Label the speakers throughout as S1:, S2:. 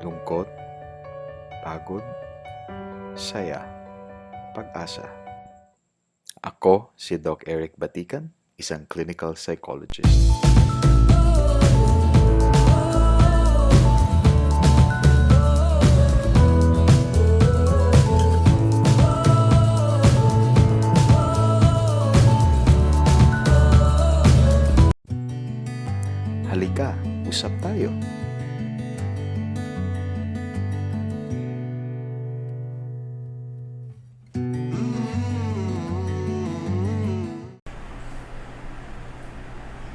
S1: lungkot, pagod, saya, pag-asa. Ako si Doc Eric Batikan, isang clinical psychologist. Halika, usap tayo.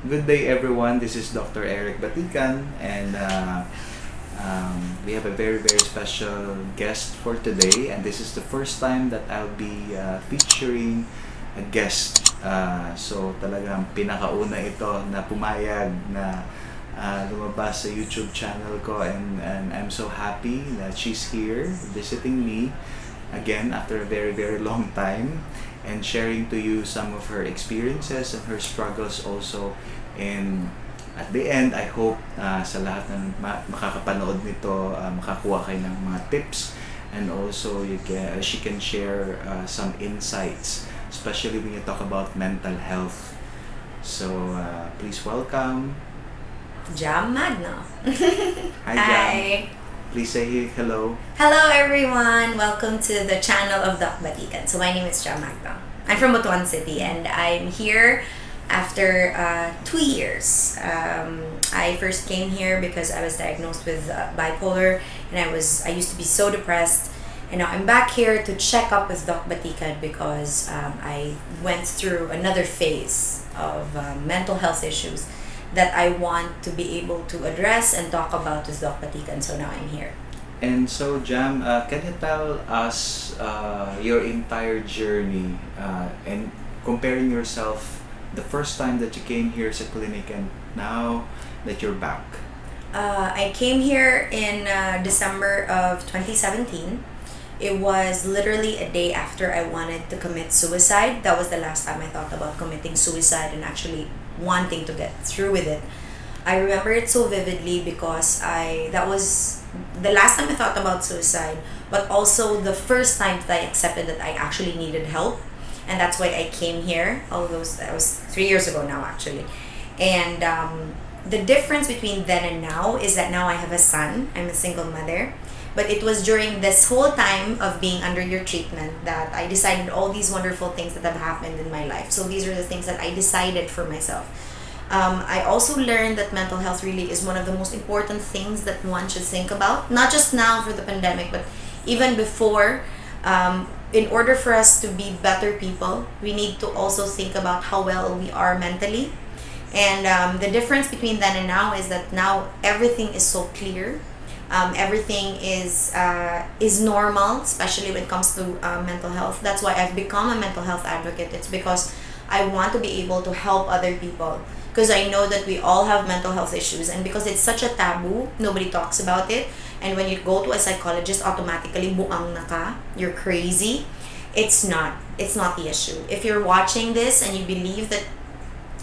S2: Good day, everyone. This is Dr. Eric Batikan, and we have a very special guest for today. And this is the first time that I'll be featuring a guest. So talagang pinakauna ito na pumayag na lumabas sa YouTube channel ko, and I'm so happy that she's here visiting me again after a very long time, and sharing to you some of her experiences and her struggles also. And at the end, I hope sa lahat ng makakapanood nito, makakuha kayo ng mga tips, and also she can share some insights, especially when you talk about mental health. So please welcome
S3: Magno.
S2: Hi, Jam. Please say hello.
S3: Hello everyone! Welcome to the channel of Doc Batikan. So my name is Magno. I'm from Butuan City, and I'm here after 2 years. I first came here because I was diagnosed with bipolar, and I used to be so depressed. And now I'm back here to check up with Doc Batikan because I went through another phase of mental health issues that I want to be able to address and talk about with Doc Batikan. So now I'm here.
S2: And so, Jam, can you tell us your entire journey and comparing yourself the first time that you came here sa clinic and now that you're back?
S3: I came here in December of 2017. It was literally a day after I wanted to commit suicide. That was the last time I thought about committing suicide and actually wanting to get through with it. I remember it so vividly because that was the last time I thought about suicide, but also the first time that I accepted that I actually needed help. And that's why I came here. That was 3 years ago now, actually. And the difference between then and now is that now I have a son. I'm a single mother. But it was during this whole time of being under your treatment that I decided all these wonderful things that have happened in my life. So these are the things that I decided for myself. I also learned that mental health really is one of the most important things that one should think about. Not just now for the pandemic, but even before. In order for us to be better people, we need to also think about how well we are mentally. And the difference between then and now is that now everything is so clear. Everything is normal, especially when it comes to mental health. That's why I've become a mental health advocate. It's because I want to be able to help other people, because I know that we all have mental health issues, and because it's such a taboo, nobody talks about it. And when you go to a psychologist, automatically buang na ka, you're crazy. It's not the issue. If you're watching this and you believe that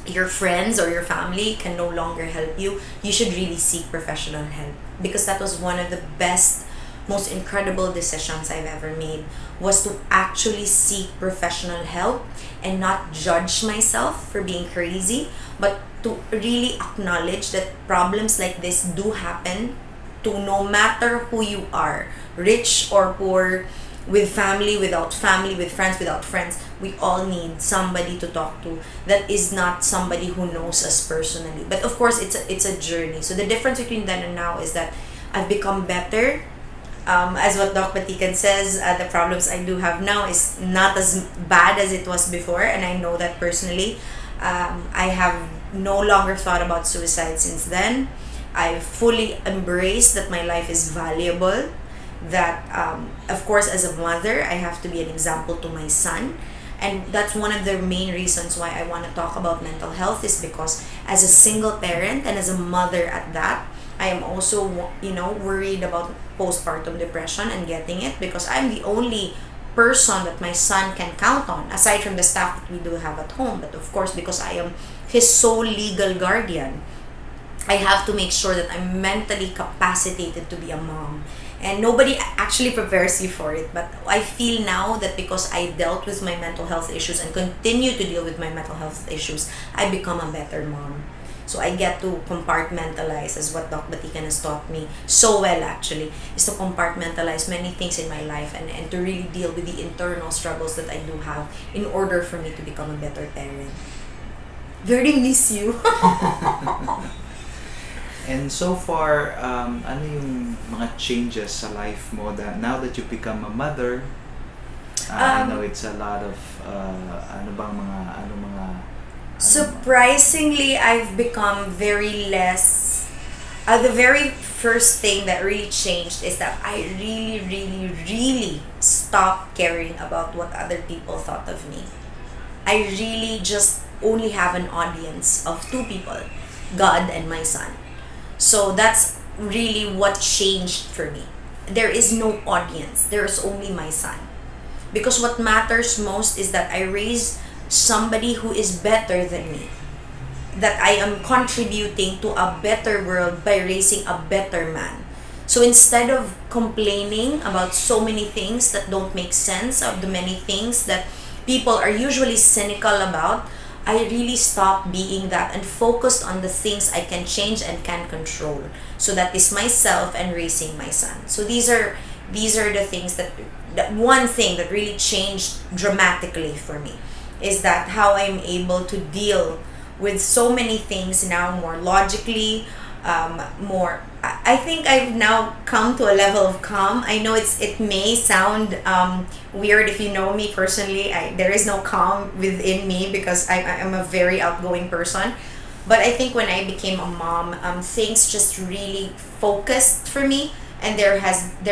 S3: your friends or your family can no longer help you, you should really seek professional help, because that was one of the best, most incredible decisions I've ever made, was to actually seek professional help and not judge myself for being crazy, but to really acknowledge that problems like this do happen to no matter who you are, rich or poor, with family, without family, with friends, without friends. We all need somebody to talk to that is not somebody who knows us personally. But of course, it's a journey. So the difference between then and now is that I've become better. As what Doc Batikan says, the problems I do have now is not as bad as it was before, and I know that personally. I have no longer thought about suicide since then. I fully embrace that my life is valuable, that of course as a mother I have to be an example to my son, and that's one of the main reasons why I want to talk about mental health, is because as a single parent and as a mother at that, I am also worried about postpartum depression and getting it, because I'm the only person that my son can count on aside from the staff that we do have at home. But of course, because I am his sole legal guardian, I have to make sure that I'm mentally capacitated to be a mom. And nobody actually prepares you for it. But I feel now that because I dealt with my mental health issues and continue to deal with my mental health issues, I become a better mom. So I get to compartmentalize, as what Doc Batikan has taught me so well actually, is to compartmentalize many things in my life, and to really deal with the internal struggles that I do have in order for me to become a better parent. Very miss you.
S2: And so far, ano yung mga changes sa life mo now that you become a mother? I know it's a lot of ano mga
S3: Surprisingly, I've become very less. The very first thing that really changed is that I really, really, really stopped caring about what other people thought of me. I really just only have an audience of two people, God and my son. So that's really what changed for me. There is no audience, there's only my son. Because what matters most is that I raise somebody who is better than me. That I am contributing to a better world by raising a better man. So instead of complaining about so many things that don't make sense, of the many things that people are usually cynical about, I really stopped being that and focused on the things I can change and can control. So that is myself and raising my son. So these are the things that one thing that really changed dramatically for me is that how I'm able to deal with so many things now more logically, more. I think I've now come to a level of calm. I know it may sound weird if you know me personally. There is no calm within me because I'm a very outgoing person. But I think when I became a mom, things just really focused for me, and there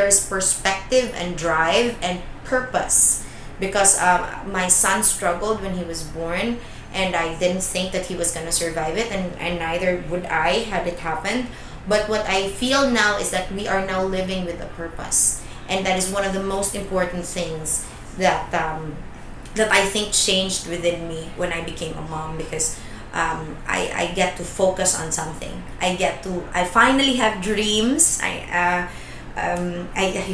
S3: is perspective and drive and purpose, because my son struggled when he was born, and I didn't think that he was gonna survive it, and neither would I had it happened. But what I feel now is that we are now living with a purpose, and that is one of the most important things that that I think changed within me when I became a mom, because I get to focus on something. I finally have dreams. I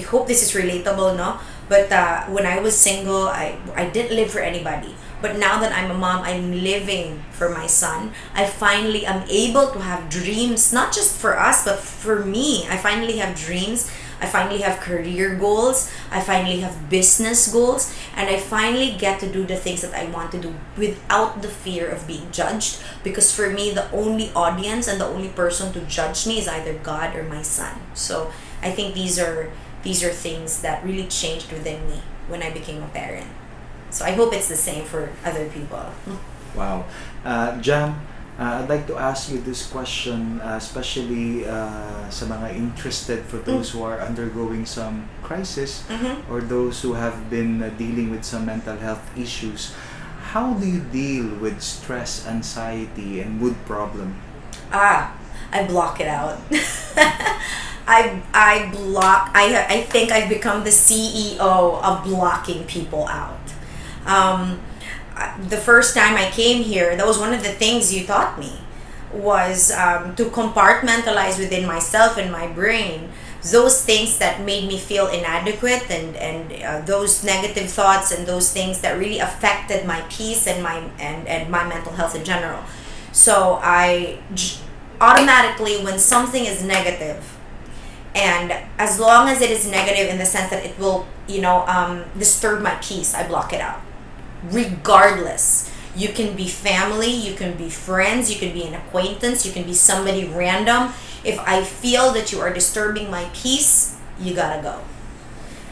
S3: hope this is relatable, no? But when I was single, I didn't live for anybody. But now that I'm a mom, I'm living for my son. I finally am able to have dreams, not just for us, but for me. I finally have dreams. I finally have career goals. I finally have business goals. And I finally get to do the things that I want to do without the fear of being judged. Because for me, the only audience and the only person to judge me is either God or my son. So I think these are things that really changed within me when I became a parent. So I hope it's the same for other people.
S2: Wow. Jam, I'd like to ask you this question, especially sa mga interested, for those who are undergoing some crisis, or those who have been dealing with some mental health issues. How do you deal with stress, anxiety, and mood problem?
S3: I block it out. I think I've become the CEO of blocking people out. The first time I came here, that was one of the things you taught me, was to compartmentalize within myself and my brain those things that made me feel inadequate, and those negative thoughts and those things that really affected my peace and my mental health in general. So automatically, when something is negative, and as long as it is negative in the sense that it will disturb my peace, I block it out. Regardless, you can be family, you can be friends, you can be an acquaintance, you can be somebody random. If I feel that you are disturbing my peace, you gotta go.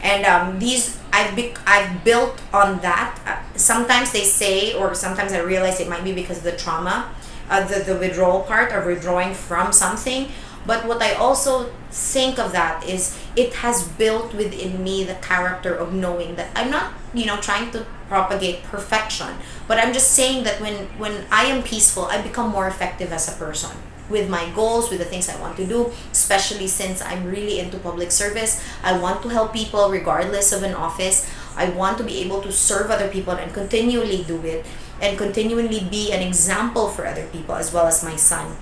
S3: And I've built on that. Sometimes they say, or sometimes I realize it might be because of the trauma, the withdrawal part, or withdrawing from something. But what I also think of that is it has built within me the character of knowing that I'm not, trying to propagate perfection, but I'm just saying that when I am peaceful, I become more effective as a person with my goals, with the things I want to do, especially since I'm really into public service. I want to help people regardless of an office. I want to be able to serve other people and continually do it, and continually be an example for other people as well as my son.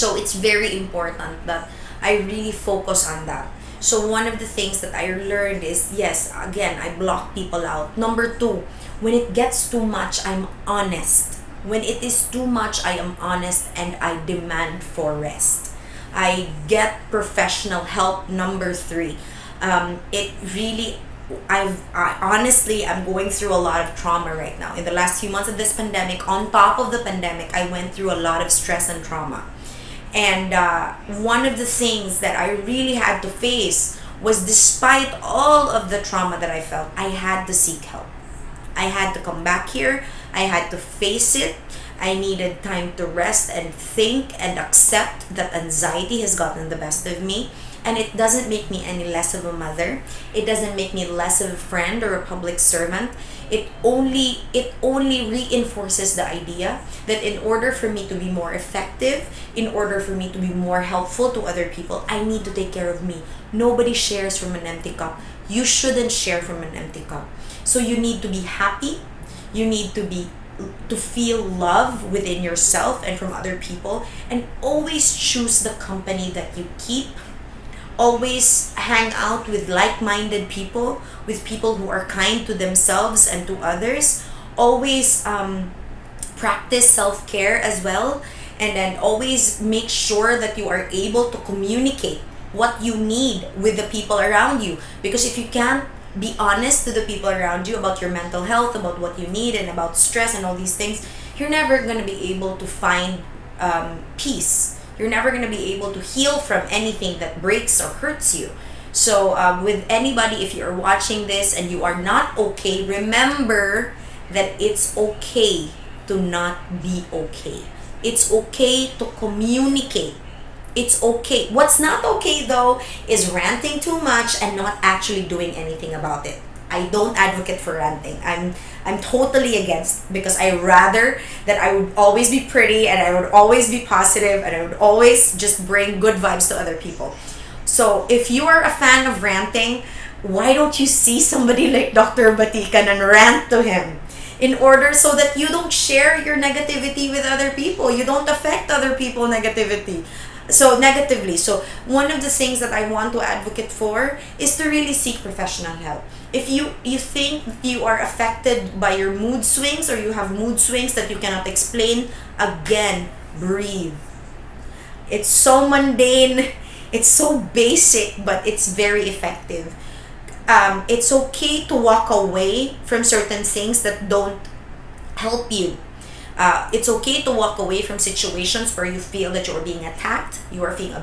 S3: So it's very important that I really focus on that. So one of the things that I learned is, yes, again, I block people out. Number two, when it gets too much, I'm honest. When it is too much, I am honest and I demand for rest. I get professional help. Number three, it really, I honestly, I'm going through a lot of trauma right now. In the last few months of this pandemic, on top of the pandemic, I went through a lot of stress and trauma. And one of the things that I really had to face was, despite all of the trauma that I felt, I had to seek help. I had to come back here. I had to face it. I needed time to rest and think and accept that anxiety has gotten the best of me. And it doesn't make me any less of a mother. It doesn't make me less of a friend or a public servant. It only reinforces the idea that in order for me to be more effective, in order for me to be more helpful to other people, I need to take care of me. Nobody shares from an empty cup. You shouldn't share from an empty cup. So you need to be happy. You need to feel love within yourself and from other people, and always choose the company that you keep. Always hang out with like-minded people, with people who are kind to themselves and to others. Always practice self-care as well, and then always make sure that you are able to communicate what you need with the people around you. Because if you can't be honest to the people around you about your mental health, about what you need, and about stress and all these things, you're never going to be able to find peace. You're never going to be able to heal from anything that breaks or hurts you. So with anybody, if you're watching this and you are not okay, remember that it's okay to not be okay. It's okay to communicate. It's okay. What's not okay though is ranting too much and not actually doing anything about it. I don't advocate for ranting. I'm totally against, because I rather that I would always be pretty and I would always be positive and I would always just bring good vibes to other people. So if you are a fan of ranting, why don't you see somebody like Dr. Batikan and rant to him? In order so that you don't share your negativity with other people. You don't affect other people negatively. So one of the things that I want to advocate for is to really seek professional help. If you think you are affected by your mood swings, or you have mood swings that you cannot explain, again, breathe. It's so mundane, it's so basic, but it's very effective. It's okay to walk away from certain things that don't help you. It's okay to walk away from situations where you feel that you're being attacked, you're being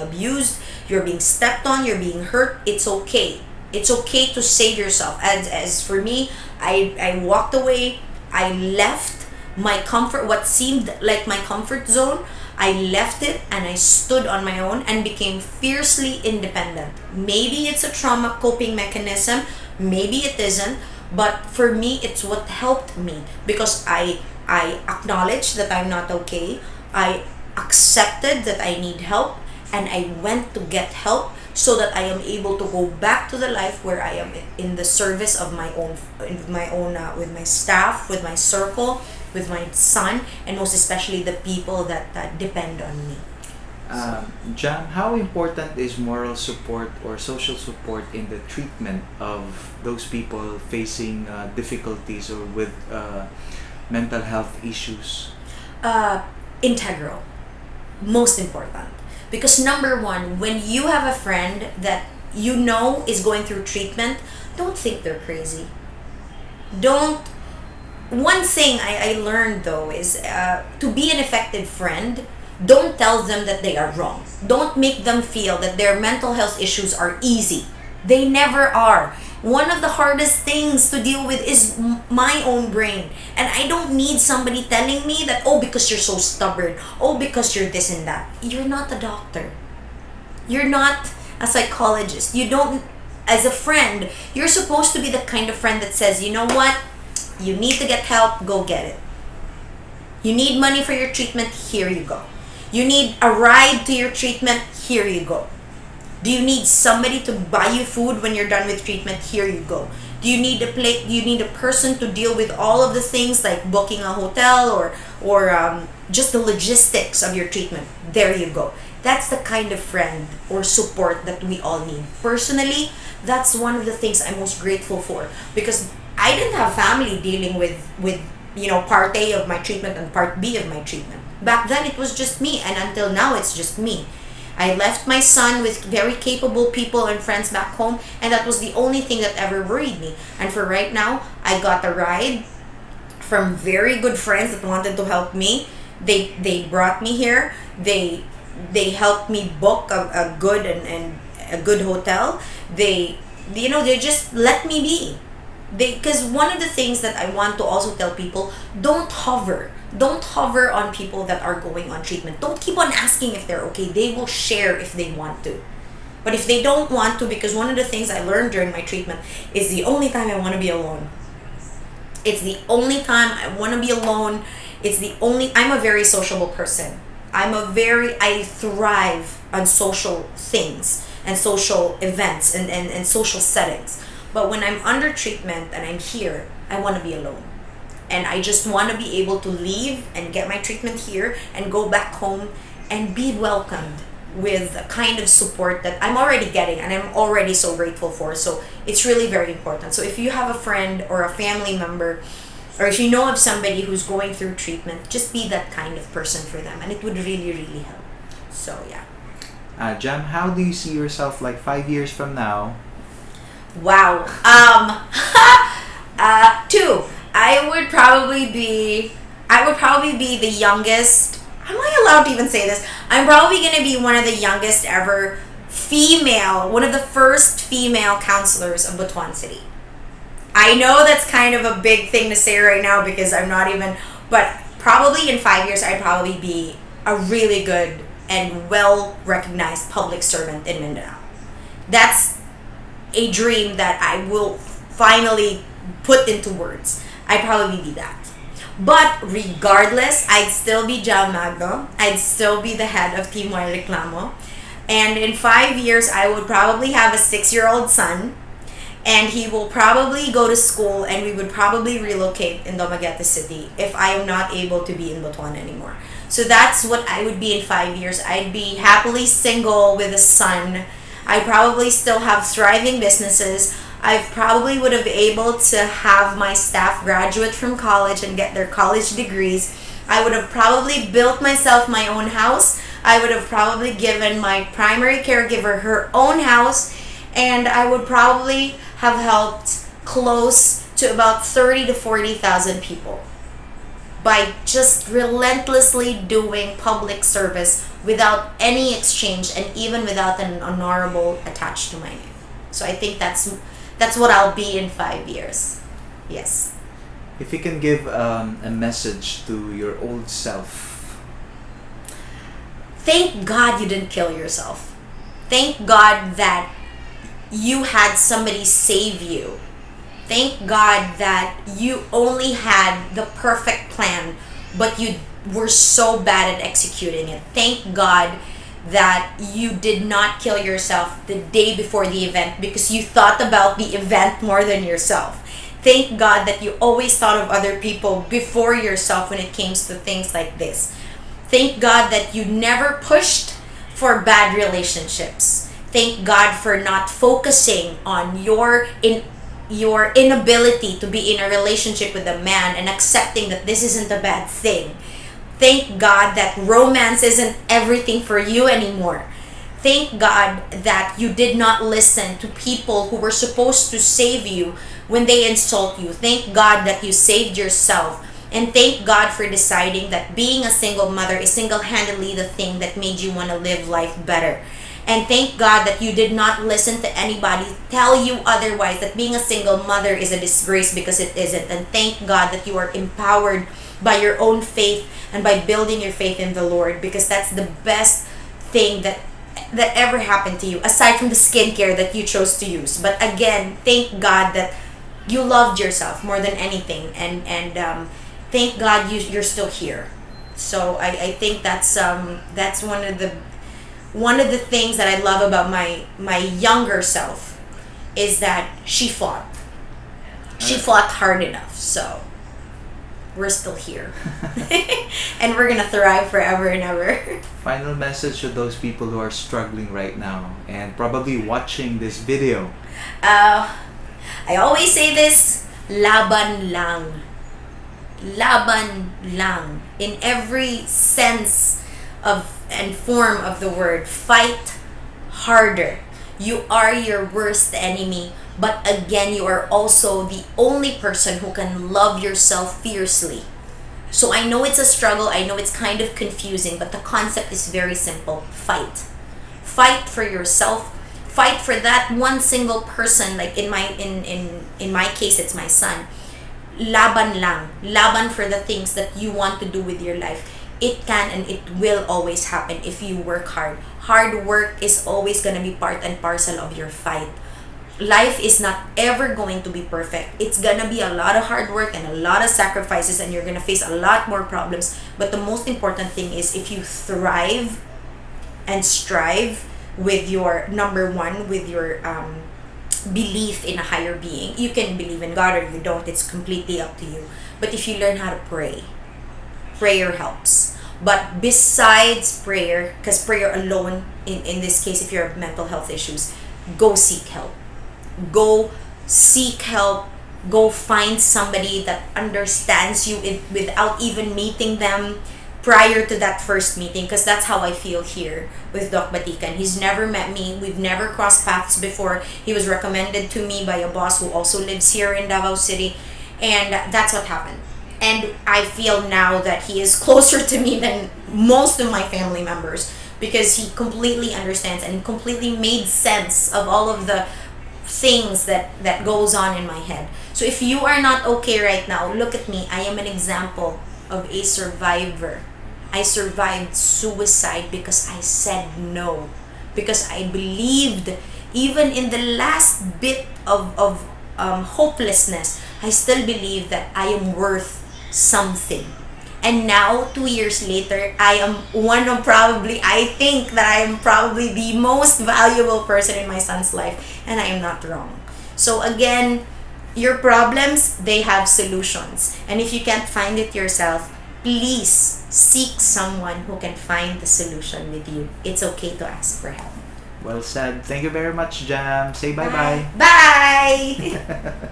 S3: abused, you're being stepped on, you're being hurt. It's okay. It's okay to save yourself. As for me, I walked away. I left my comfort, what seemed like my comfort zone. I left it and I stood on my own and became fiercely independent. Maybe it's a trauma coping mechanism, maybe it isn't, but for me, it's what helped me, because I acknowledged that I'm not okay. I accepted that I need help, and I went to get help so that I am able to go back to the life where I am in the service of with my staff, with my circle, with my son, and most especially the people that depend on me.
S2: Jam, how important is moral support or social support in the treatment of those people facing difficulties or with mental health issues?
S3: Integral. Most important. Because number one, when you have a friend that you know is going through treatment, don't think they're crazy. One thing I learned though is to be an effective friend, don't tell them that they are wrong. Don't make them feel that their mental health issues are easy. They never are. One of the hardest things to deal with is my own brain. And I don't need somebody telling me that, oh, because you're so stubborn, oh, because you're this and that. You're not a doctor. You're not a psychologist. You don't, as a friend, you're supposed to be the kind of friend that says, you know what? You need to get help, go get it. You need money for your treatment, here you go. You need a ride to your treatment, here you go. Do you need somebody to buy you food when you're done with treatment? Here you go. Do you need do you need a person to deal with all of the things like booking a hotel or just the logistics of your treatment? There you go. That's the kind of friend or support that we all need. Personally, that's one of the things I'm most grateful for, because I didn't have family dealing with part A of my treatment and part B of my treatment. Back then it was just me, and until now it's just me. I left my son with very capable people and friends back home, and that was the only thing that ever worried me. And for right now, I got a ride from very good friends that wanted to help me. They brought me here. They helped me book a good and a good hotel. They just let me be. Because one of the things that I want to also tell people, don't hover on people that are going on treatment. Don't keep on asking if they're okay. They will share if they want to. But if they don't want to, because one of the things I learned during my treatment is the only time I want to be alone. It's the only time I want to be alone. I'm a very sociable person. I thrive on social things and social events and social settings. But when I'm under treatment and I'm here, I want to be alone. And I just want to be able to leave and get my treatment here and go back home and be welcomed with a kind of support that I'm already getting and I'm already so grateful for. So it's really very important. So if you have a friend or a family member, or if you know of somebody who's going through treatment, just be that kind of person for them, and it would really, really help. So yeah.
S2: Jam, how do you see yourself like 5 years from now?
S3: Wow. Two. I would probably be the youngest. Am I allowed to even say this? I'm probably gonna be one of the youngest ever one of the first female counselors of Butuan City. I know that's kind of a big thing to say right now because I'm not even, but probably in 5 years I'd probably be a really good and well recognized public servant in Mindanao. That's a dream that I will finally put into words. I'd probably be that. But regardless, I'd still be Jal Magno. I'd still be the head of Team Moy Reclamo. And in 5 years, I would probably have a 6-year-old son. And he will probably go to school, and we would probably relocate in Dumaguete City if I am not able to be in Butuan anymore. So that's what I would be in 5 years. I'd be happily single with a son. I probably still have thriving businesses. I probably would have able to have my staff graduate from college and get their college degrees. I would have probably built myself my own house. I would have probably given my primary caregiver her own house. And I would probably have helped close to about 30 to 40,000 people by just relentlessly doing public service without any exchange and even without an honorable attached to my name. So I think that's what I'll be in 5 years. Yes.
S2: If you can give a message to your old self.
S3: Thank God you didn't kill yourself. Thank God that you had somebody save you. Thank God that you only had the perfect plan, but you were so bad at executing it. Thank God that you did not kill yourself the day before the event because you thought about the event more than yourself. Thank God that you always thought of other people before yourself when it came to things like this. Thank God that you never pushed for bad relationships. Thank God for not focusing on your inability to be in a relationship with a man and accepting that this isn't a bad thing. Thank God that romance isn't everything for you anymore. Thank God that you did not listen to people who were supposed to save you when they insult you. Thank God that you saved yourself. And thank God for deciding that being a single mother is single-handedly the thing that made you want to live life better. And thank God that you did not listen to anybody tell you otherwise, that being a single mother is a disgrace, because it isn't. And thank God that you are empowered by your own faith and by building your faith in the Lord, because that's the best thing that ever happened to you, aside from the skincare that you chose to use. But again, thank God that you loved yourself more than anything, and thank God you're still here. So I think that's one of the things that I love about my younger self is that she fought. She fought hard enough, so we're still here. And we're gonna thrive forever and ever.
S2: Final message to those people who are struggling right now and probably watching this video.
S3: I always say this, laban lang. Laban lang. In every sense of and form of the word, fight harder. You are your worst enemy, but again, you are also the only person who can love yourself fiercely. So I know it's a struggle, I know it's kind of confusing, but the concept is very simple. Fight. Fight for yourself. Fight for that one single person. Like in my case, it's my son. Laban lang. Laban for the things that you want to do with your life. It can and it will always happen if you work hard. Hard work is always gonna be part and parcel of your fight. Life is not ever going to be perfect. It's gonna be a lot of hard work and a lot of sacrifices, and you're gonna face a lot more problems. But the most important thing is if you thrive and strive with your number one, with your belief in a higher being. You can believe in God or you don't, it's completely up to you. But if you learn how to pray, prayer helps. But besides prayer, because prayer alone, in this case, if you have mental health issues, go seek help. Go seek help. Go find somebody that understands you without even meeting them prior to that first meeting, because that's how I feel here with Doc Batikan. He's never met me. We've never crossed paths before. He was recommended to me by a boss who also lives here in Davao City, and that's what happened. And I feel now that he is closer to me than most of my family members, because he completely understands and completely made sense of all of the things that goes on in my head. So if you are not okay right now, look at me. I am an example of a survivor. I survived suicide because I said no. Because I believed, even in the last bit of hopelessness, I still believe that I am worth something. And now, 2 years later, I think that I am probably the most valuable person in my son's life. And I am not wrong. So again, your problems, they have solutions. And if you can't find it yourself, please seek someone who can find the solution with you. It's okay to ask for help.
S2: Well said. Thank you very much, Jam. Say bye-bye.
S3: Bye!